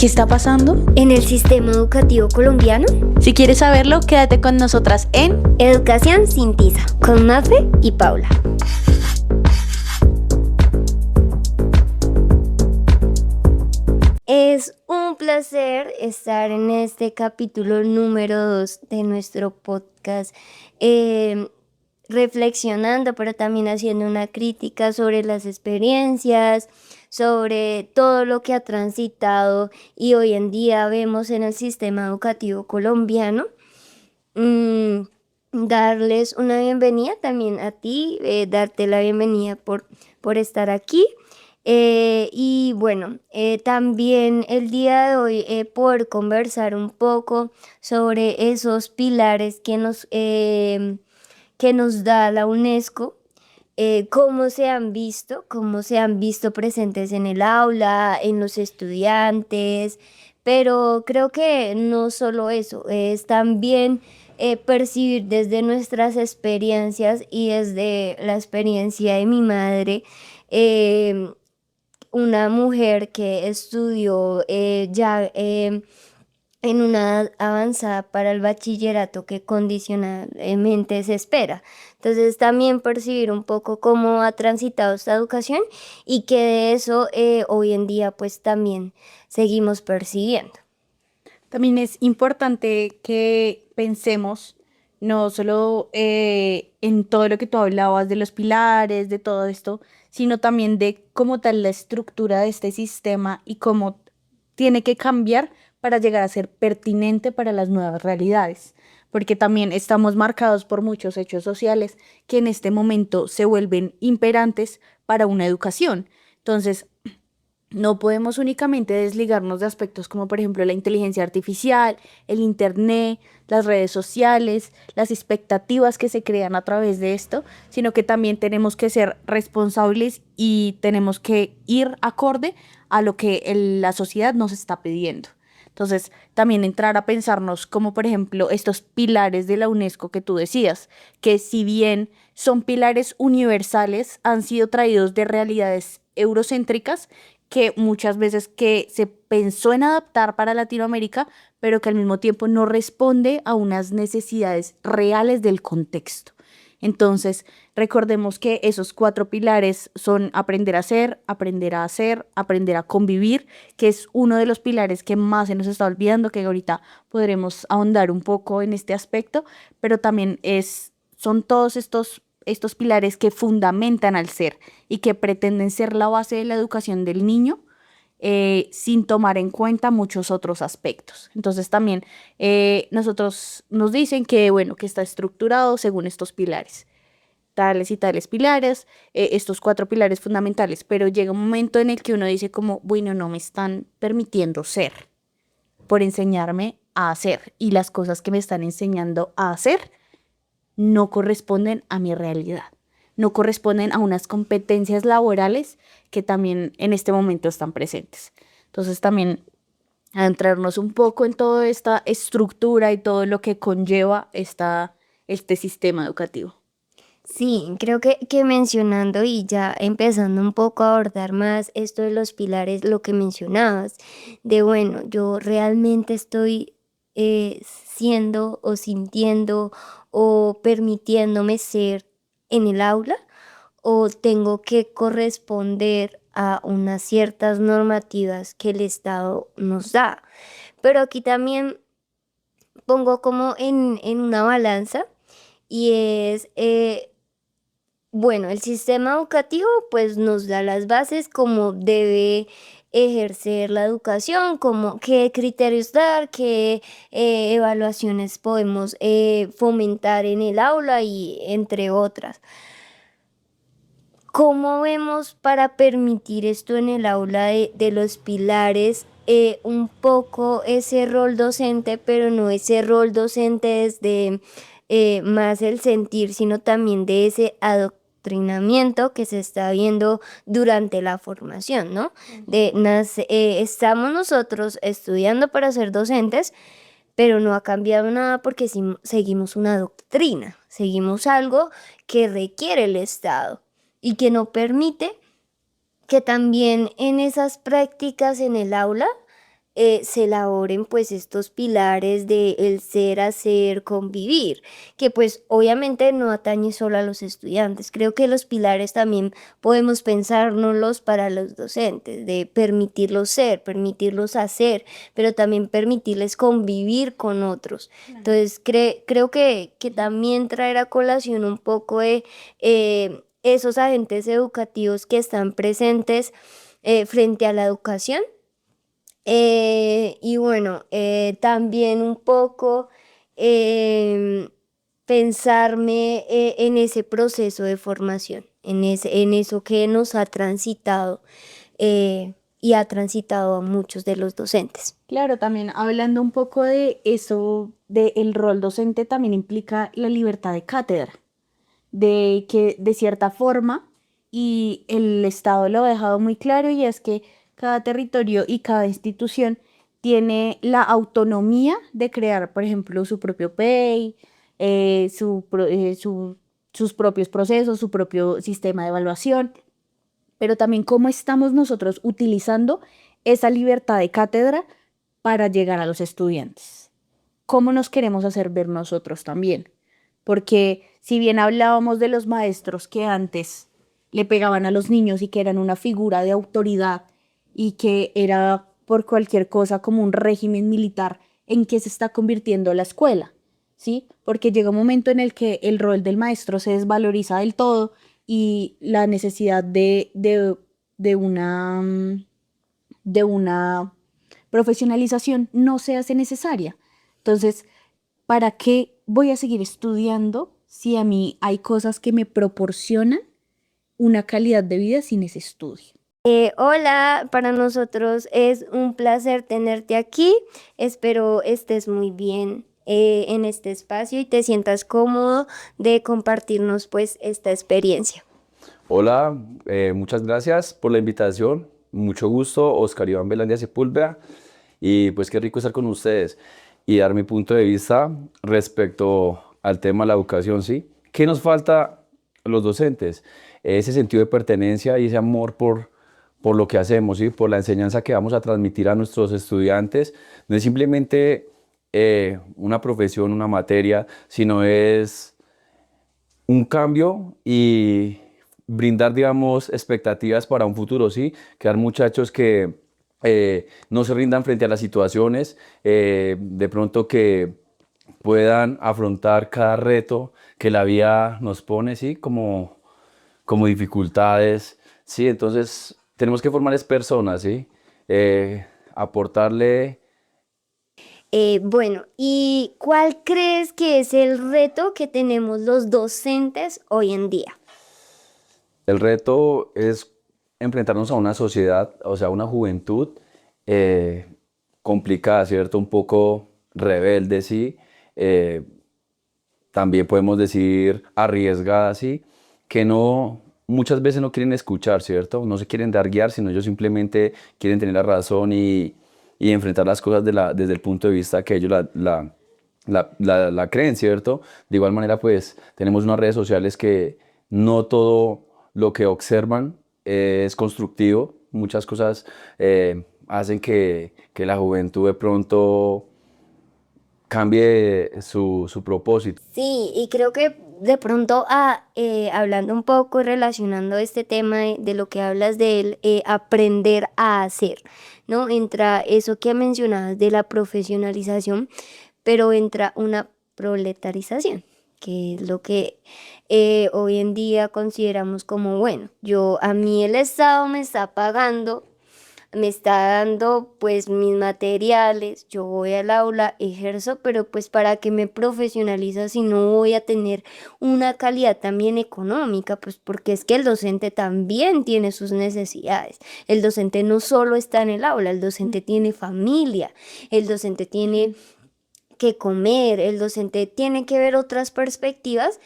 ¿Qué está pasando? ¿En el sistema educativo colombiano? Si quieres saberlo, quédate con nosotras en Educación sin tiza, con Mafe y Paula. Es un placer estar en este capítulo número 2 de nuestro podcast, reflexionando, pero también haciendo una crítica sobre las experiencias, sobre todo lo que ha transitado y hoy en día vemos en el sistema educativo colombiano. Darles una bienvenida también a ti, darte la bienvenida por estar aquí. Y bueno, también el día de hoy poder conversar un poco sobre esos pilares que nos da la UNESCO, cómo se han visto presentes en el aula, en los estudiantes, pero creo que no solo eso, es también percibir desde nuestras experiencias y desde la experiencia de mi madre, una mujer que estudió ya en una edad avanzada para el bachillerato que condicionalmente se espera. Entonces también percibir un poco cómo ha transitado esta educación y que de eso hoy en día pues también seguimos percibiendo. También es importante que pensemos no solo en todo lo que tú hablabas de los pilares, de todo esto, sino también de cómo tal la estructura de este sistema y cómo tiene que cambiar para llegar a ser pertinente para las nuevas realidades. Porque también estamos marcados por muchos hechos sociales que en este momento se vuelven imperantes para una educación. Entonces, no podemos únicamente desligarnos de aspectos como por ejemplo la inteligencia artificial, el internet, las redes sociales, las expectativas que se crean a través de esto, sino que también tenemos que ser responsables y tenemos que ir acorde a lo que la sociedad nos está pidiendo. Entonces, también entrar a pensarnos como por ejemplo estos pilares de la UNESCO que tú decías, que si bien son pilares universales, han sido traídos de realidades eurocéntricas que muchas veces que se pensó en adaptar para Latinoamérica, pero que al mismo tiempo no responde a unas necesidades reales del contexto. Entonces, recordemos que esos 4 pilares son aprender a ser, aprender a hacer, aprender a convivir, que es uno de los pilares que más se nos está olvidando, que ahorita podremos ahondar un poco en este aspecto, pero también son todos estos pilares que fundamentan al ser y que pretenden ser la base de la educación del niño, sin tomar en cuenta muchos otros aspectos. Entonces también nosotros nos dicen que, bueno, que está estructurado según estos pilares, tales y tales pilares, estos 4 pilares fundamentales, pero llega un momento en el que uno dice como, bueno, no me están permitiendo ser por enseñarme a hacer y las cosas que me están enseñando a hacer no corresponden a mi realidad, no corresponden a unas competencias laborales que también en este momento están presentes. Entonces también adentrarnos un poco en toda esta estructura y todo lo que conlleva este sistema educativo. Sí, creo que mencionando y ya empezando un poco a abordar más esto de los pilares, lo que mencionabas, de bueno, yo realmente estoy siendo o sintiendo o permitiéndome ser en el aula o tengo que corresponder a unas ciertas normativas que el Estado nos da. Pero aquí también pongo como en una balanza y es, bueno, el sistema educativo pues nos da las bases como debe ejercer la educación, como qué criterios dar, qué evaluaciones podemos fomentar en el aula y entre otras. ¿Cómo vemos para permitir esto en el aula de los pilares? Un poco ese rol docente, pero no ese rol docente desde más el sentir, sino también de ese adoctrinamiento que se está viendo durante la formación, ¿no? Estamos nosotros estudiando para ser docentes, pero no ha cambiado nada porque seguimos una doctrina, seguimos algo que requiere el Estado y que no permite que también en esas prácticas en el aula se elaboren pues estos pilares de el ser, hacer, convivir, que pues obviamente no atañe solo a los estudiantes. Creo que los pilares también podemos pensárnoslos para los docentes, de permitirlos ser, permitirlos hacer, pero también permitirles convivir con otros. Entonces creo que también traer a colación un poco de esos agentes educativos que están presentes frente a la educación. Y bueno, también un poco em, pensarme en ese proceso de formación, en eso que nos ha transitado y ha transitado a muchos de los docentes. Claro, también hablando un poco de eso, de el rol docente también implica la libertad de cátedra, de que de cierta forma, y el Estado lo ha dejado muy claro, y es que cada territorio y cada institución tiene la autonomía de crear, por ejemplo, su propio PEI, sus propios procesos, su propio sistema de evaluación, pero también cómo estamos nosotros utilizando esa libertad de cátedra para llegar a los estudiantes. ¿Cómo nos queremos hacer ver nosotros también? Porque si bien hablábamos de los maestros que antes le pegaban a los niños y que eran una figura de autoridad y que era por cualquier cosa como un régimen militar, ¿en qué se está convirtiendo la escuela? ¿Sí? Porque llega un momento en el que el rol del maestro se desvaloriza del todo y la necesidad de una, de una profesionalización no se hace necesaria. Entonces, ¿para qué voy a seguir estudiando si a mí hay cosas que me proporcionan una calidad de vida sin ese estudio? Hola, para nosotros es un placer tenerte aquí. Espero estés muy bien en este espacio y te sientas cómodo de compartirnos pues esta experiencia. Hola, muchas gracias por la invitación. Mucho gusto, Oscar Iván Belandia Sepúlveda. Y pues qué rico estar con ustedes y dar mi punto de vista respecto al tema de la educación, ¿sí? ¿Qué nos falta a los docentes? Ese sentido de pertenencia y ese amor por lo que hacemos, ¿sí? Por la enseñanza que vamos a transmitir a nuestros estudiantes. No es simplemente una profesión, una materia, sino es un cambio y brindar, digamos, expectativas para un futuro, ¿sí? Crear muchachos que no se rindan frente a las situaciones, de pronto que puedan afrontar cada reto que la vida nos pone, ¿sí? Como dificultades, ¿sí? Entonces, tenemos que formar es personas, ¿sí? Aportarle. Bueno, ¿y cuál crees que es el reto que tenemos los docentes hoy en día? El reto es enfrentarnos a una sociedad, o sea, una juventud eh, complicada, ¿cierto? Un poco rebelde, sí. Eh, También podemos decir arriesgada, sí. Que no, muchas veces no quieren escuchar, ¿cierto? No se quieren dar guiar, sino ellos simplemente quieren tener la razón y enfrentar las cosas desde el punto de vista que ellos la creen, ¿cierto? De igual manera, pues tenemos unas redes sociales que no todo lo que observan es constructivo. Muchas cosas hacen que la juventud de pronto cambie su propósito. Sí, y creo que de pronto hablando un poco y relacionando este tema de lo que hablas del aprender a hacer, ¿no? Entra eso que mencionabas de la profesionalización, pero entra una proletarización, que es lo que hoy en día consideramos como, bueno, a mí el Estado me está pagando, me está dando pues mis materiales, yo voy al aula, ejerzo, pero pues para que me profesionaliza si no voy a tener una calidad también económica, pues porque es que el docente también tiene sus necesidades. El docente no solo está en el aula, el docente tiene familia, el docente tiene que comer, el docente tiene que ver otras perspectivas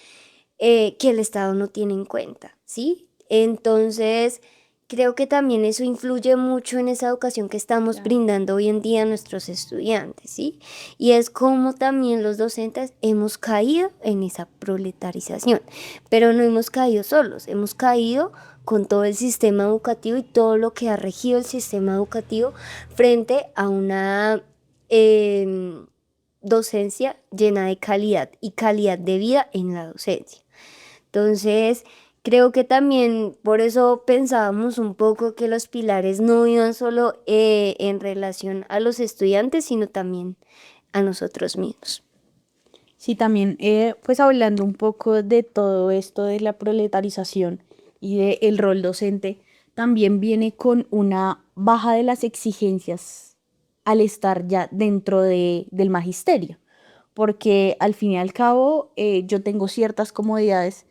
que el Estado no tiene en cuenta, ¿sí? Entonces, creo que también eso influye mucho en esa educación que estamos Claro. brindando hoy en día a nuestros estudiantes, ¿sí? Y es como también los docentes hemos caído en esa proletarización, pero no hemos caído solos, hemos caído con todo el sistema educativo y todo lo que ha regido el sistema educativo frente a una docencia llena de calidad y calidad de vida en la docencia. Entonces, creo que también por eso pensábamos un poco que los pilares no iban solo en relación a los estudiantes, sino también a nosotros mismos. Sí, también, pues hablando un poco de todo esto de la proletarización y del rol docente, también viene con una baja de las exigencias al estar ya dentro del magisterio, porque al fin y al cabo yo tengo ciertas comodidades,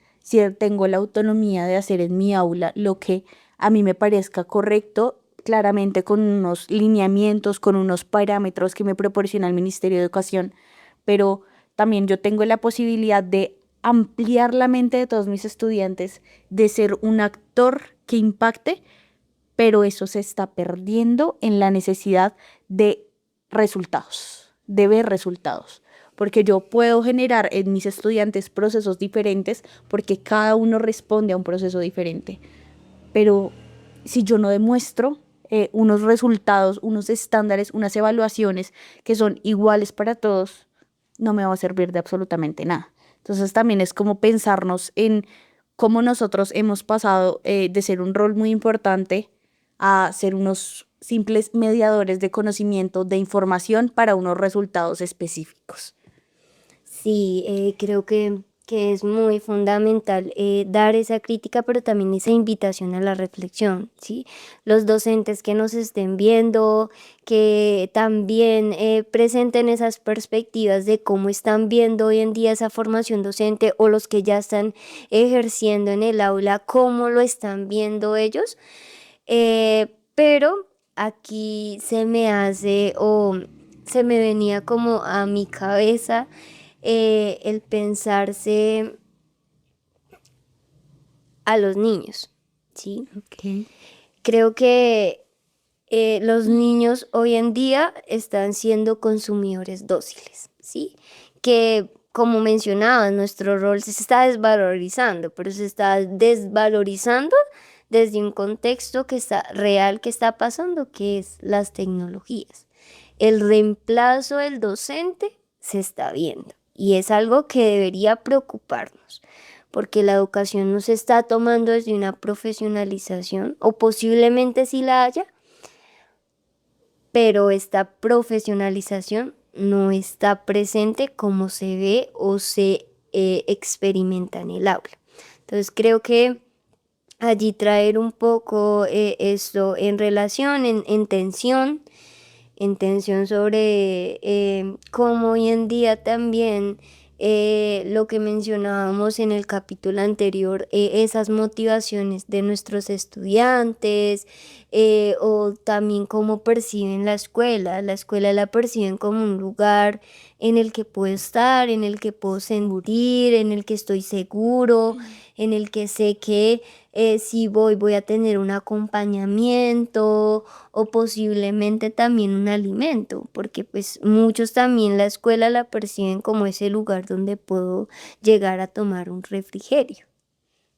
tengo la autonomía de hacer en mi aula lo que a mí me parezca correcto, claramente con unos lineamientos, con unos parámetros que me proporciona el Ministerio de Educación, pero también yo tengo la posibilidad de ampliar la mente de todos mis estudiantes, de ser un actor que impacte, pero eso se está perdiendo en la necesidad de resultados, de ver resultados. Porque yo puedo generar en mis estudiantes procesos diferentes porque cada uno responde a un proceso diferente. Pero si yo no demuestro unos resultados, unos estándares, unas evaluaciones que son iguales para todos, no me va a servir de absolutamente nada. Entonces también es como pensarnos en cómo nosotros hemos pasado de ser un rol muy importante a ser unos simples mediadores de conocimiento, de información para unos resultados específicos. Sí, creo que es muy fundamental dar esa crítica, pero también esa invitación a la reflexión, ¿sí? Los docentes que nos estén viendo, que también presenten esas perspectivas de cómo están viendo hoy en día esa formación docente o los que ya están ejerciendo en el aula, cómo lo están viendo ellos. Pero aquí se me hace o se me venía como a mi cabeza el pensarse a los niños, ¿sí? Ok. Creo que los niños hoy en día están siendo consumidores dóciles, ¿sí? Que como mencionaba, nuestro rol se está desvalorizando, pero se está desvalorizando desde un contexto que está real, que está pasando, que es las tecnologías. El reemplazo del docente se está viendo y es algo que debería preocuparnos porque la educación no se está tomando desde una profesionalización o posiblemente sí la haya, pero esta profesionalización no está presente como se ve o se experimenta en el aula. Entonces creo que allí traer un poco esto en relación, en tensión sobre cómo hoy en día también lo que mencionábamos en el capítulo anterior, esas motivaciones de nuestros estudiantes o también cómo perciben la escuela la perciben como un lugar en el que puedo estar, en el que puedo sentir, en el que estoy seguro, en el que sé que si voy a tener un acompañamiento o posiblemente también un alimento, porque pues muchos también la escuela la perciben como ese lugar donde puedo llegar a tomar un refrigerio.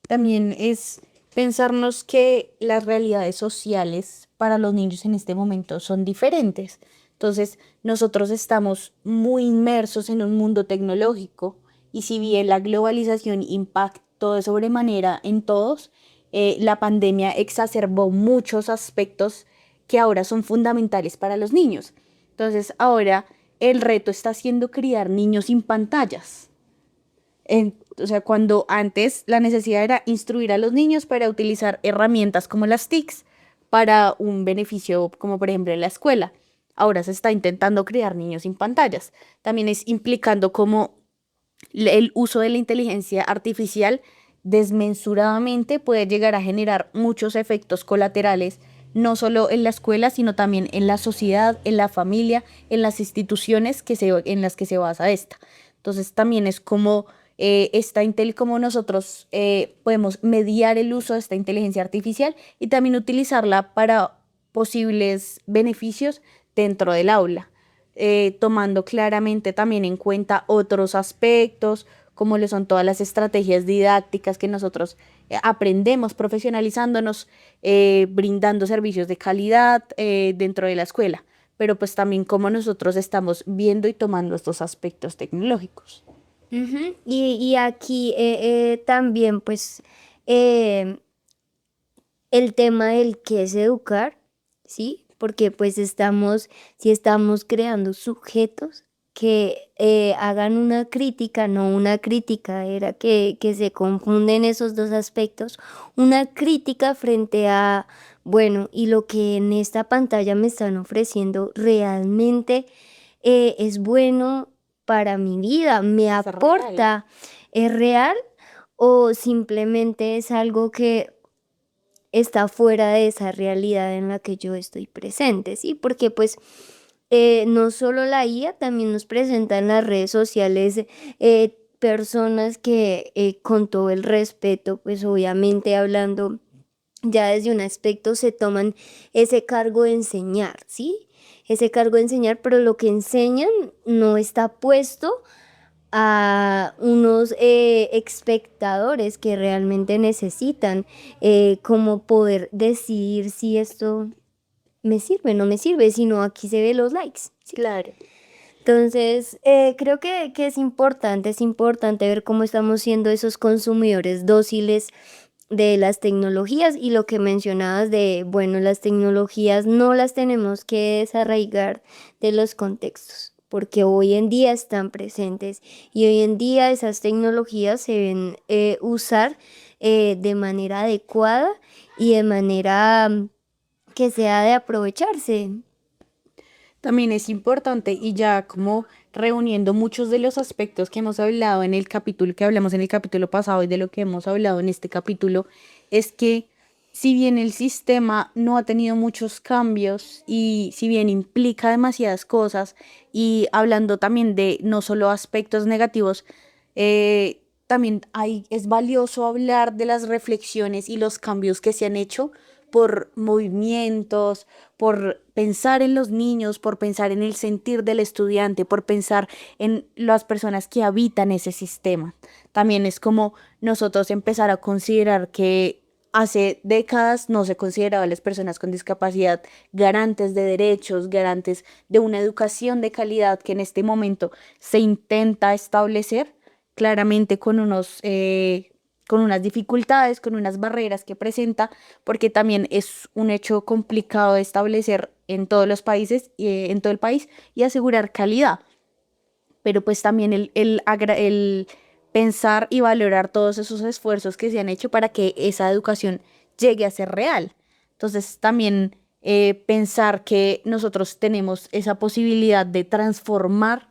También es pensarnos que las realidades sociales para los niños en este momento son diferentes. Entonces, nosotros estamos muy inmersos en un mundo tecnológico y si bien la globalización impactó de sobremanera en todos, la pandemia exacerbó muchos aspectos que ahora son fundamentales para los niños. Entonces, ahora el reto está siendo criar niños sin pantallas. O sea, cuando antes la necesidad era instruir a los niños para utilizar herramientas como las TICs para un beneficio como por ejemplo en la escuela. Ahora se está intentando crear niños sin pantallas. También es implicando como el uso de la inteligencia artificial desmensuradamente puede llegar a generar muchos efectos colaterales, no solo en la escuela, sino también en la sociedad, en la familia, en las instituciones en las que se basa esta. Entonces también es como cómo nosotros podemos mediar el uso de esta inteligencia artificial y también utilizarla para posibles beneficios dentro del aula, tomando claramente también en cuenta otros aspectos, como lo son todas las estrategias didácticas que nosotros aprendemos profesionalizándonos, brindando servicios de calidad dentro de la escuela, pero pues también cómo nosotros estamos viendo y tomando estos aspectos tecnológicos. Ujú. Y aquí también pues eh, el tema del qué es educar, ¿sí? Porque pues si estamos creando sujetos que hagan una crítica, no una crítica, era que se confunden esos dos aspectos, una crítica frente a, bueno, y lo que en esta pantalla me están ofreciendo realmente es bueno para mi vida, me Es real. aporta, es real o simplemente es algo que está fuera de esa realidad en la que yo estoy presente, ¿sí? Porque pues no solo la IA, también nos presenta en las redes sociales personas que con todo el respeto, pues obviamente hablando ya desde un aspecto se toman ese cargo de enseñar, ¿sí? Ese cargo de enseñar, pero lo que enseñan no está puesto a unos espectadores que realmente necesitan como poder decidir si esto me sirve o no me sirve, sino aquí se ve los likes, ¿sí? Claro. Entonces, creo que es importante ver cómo estamos siendo esos consumidores dóciles de las tecnologías y lo que mencionabas de, bueno, las tecnologías no las tenemos que desarraigar de los contextos, porque hoy en día están presentes y hoy en día esas tecnologías se ven usar de manera adecuada y de manera que sea de aprovecharse. También es importante y ya como reuniendo muchos de los aspectos que hemos hablado en el capítulo que hablamos en el capítulo pasado y de lo que hemos hablado en este capítulo, es que si bien el sistema no ha tenido muchos cambios y si bien implica demasiadas cosas y hablando también de no solo aspectos negativos, también es valioso hablar de las reflexiones y los cambios que se han hecho por movimientos, por pensar en los niños, por pensar en el sentir del estudiante, por pensar en las personas que habitan ese sistema. También es como nosotros empezar a considerar que hace décadas no se consideraba a las personas con discapacidad garantes de derechos, garantes de una educación de calidad que en este momento se intenta establecer claramente con unas dificultades, con unas barreras que presenta, porque también es un hecho complicado de establecer en todos los países, en todo el país, y asegurar calidad. Pero pues también el pensar y valorar todos esos esfuerzos que se han hecho para que esa educación llegue a ser real. Entonces también pensar que nosotros tenemos esa posibilidad de transformar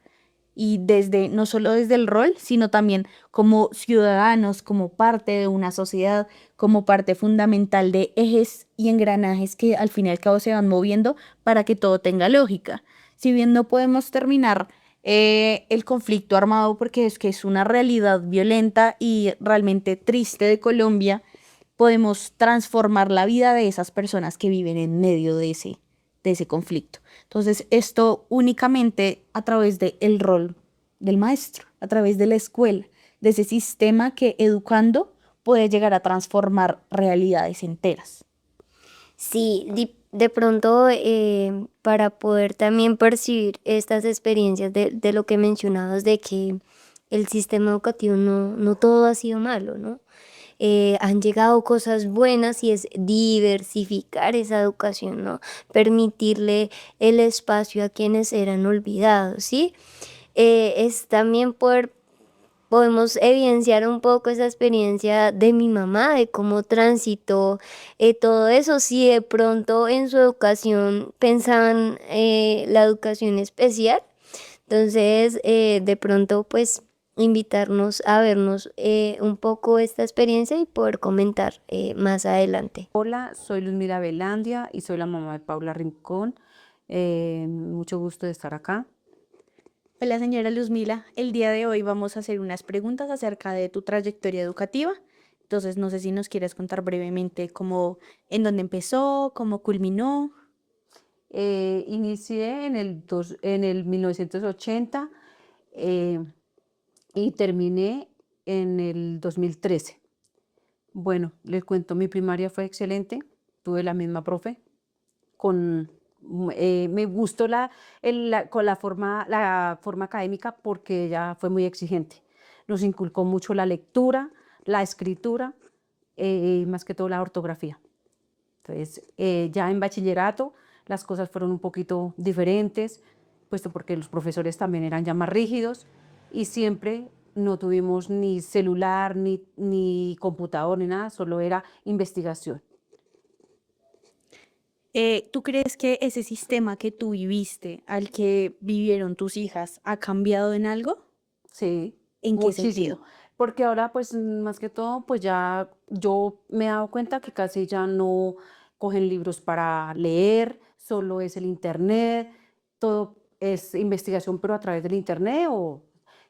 y desde, no solo desde el rol, sino también como ciudadanos, como parte de una sociedad, como parte fundamental de ejes y engranajes que al fin y al cabo se van moviendo para que todo tenga lógica. Si bien no podemos terminar el conflicto armado porque es que es una realidad violenta y realmente triste de Colombia, podemos transformar la vida de esas personas que viven en medio de ese conflicto. Entonces, esto únicamente a través del rol del maestro, a través de la escuela, de ese sistema que educando puede llegar a transformar realidades enteras. Sí, de pronto para poder también percibir estas experiencias de lo que mencionabas, de que el sistema educativo no todo ha sido malo, ¿no? Han llegado cosas buenas y es diversificar esa educación, ¿no? Permitirle el espacio a quienes eran olvidados, ¿sí? Es también podemos evidenciar un poco esa experiencia de mi mamá, de cómo transitó todo eso. Si de pronto en su educación pensaban la educación especial, entonces de pronto pues invitarnos a vernos un poco esta experiencia y poder comentar más adelante. Hola, soy Luzmila Velandia y soy la mamá de Paula Rincón. Mucho gusto de estar acá. Hola, señora Luzmila. El día de hoy vamos a hacer unas preguntas acerca de tu trayectoria educativa. Entonces, no sé si nos quieres contar brevemente cómo, en dónde empezó, cómo culminó. Inicié en el 1980 eh, y terminé en el 2013. Bueno, les cuento, mi primaria fue excelente, tuve la misma profe, con, me gustó con la forma académica porque ella fue muy exigente. Nos inculcó mucho la lectura, la escritura y más que todo la ortografía. Entonces, ya en bachillerato las cosas fueron un poquito diferentes, puesto porque los profesores también eran ya más rígidos y siempre no tuvimos ni celular, ni computador, ni nada, solo era investigación. ¿Tú crees que ese sistema que tú viviste, al que vivieron tus hijas, ha cambiado en algo? Sí, ¿En qué muchísimo. sentido? Porque ahora, pues, más que todo, pues ya yo me he dado cuenta que casi ya no cogen libros para leer, solo es el internet, todo es investigación, pero a través del internet,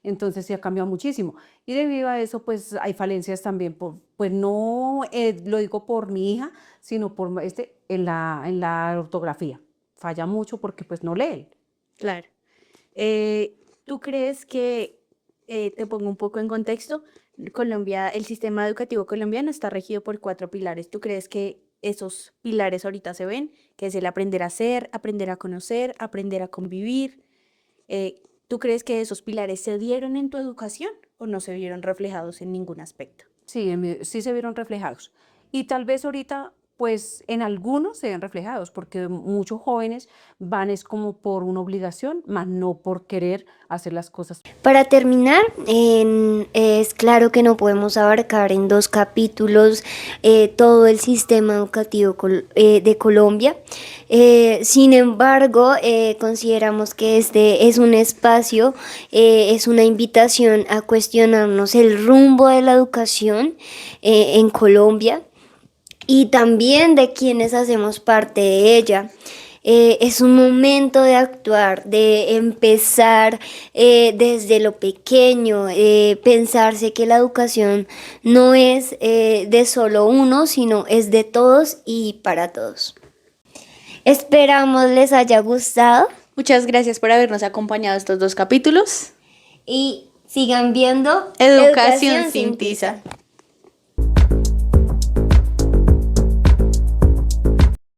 entonces sí ha cambiado muchísimo. Y debido a eso, pues hay falencias también, pues no lo digo por mi hija, sino por en la ortografía. Falla mucho porque pues no lee. Claro. ¿Tú crees que, te pongo un poco en contexto, Colombia, el sistema educativo colombiano está regido por 4 pilares? ¿Tú crees que esos pilares ahorita se ven? Que es el aprender a ser, aprender a conocer, aprender a convivir. ¿Tú crees que esos pilares se dieron en tu educación o no se vieron reflejados en ningún aspecto? Sí, sí se vieron reflejados. Y tal vez ahorita, pues en algunos se ven reflejados, porque muchos jóvenes van es como por una obligación, más no por querer hacer las cosas. Para terminar, es claro que no podemos abarcar en 2 capítulos todo el sistema educativo de Colombia. Sin embargo, consideramos que este es un espacio, es una invitación a cuestionarnos el rumbo de la educación en Colombia y también de quienes hacemos parte de ella. Es un momento de actuar, de empezar desde lo pequeño, pensarse que la educación no es de solo uno, sino es de todos y para todos. Esperamos les haya gustado Muchas gracias por habernos acompañado estos 2 capítulos. y sigan viendo Educación sin tiza.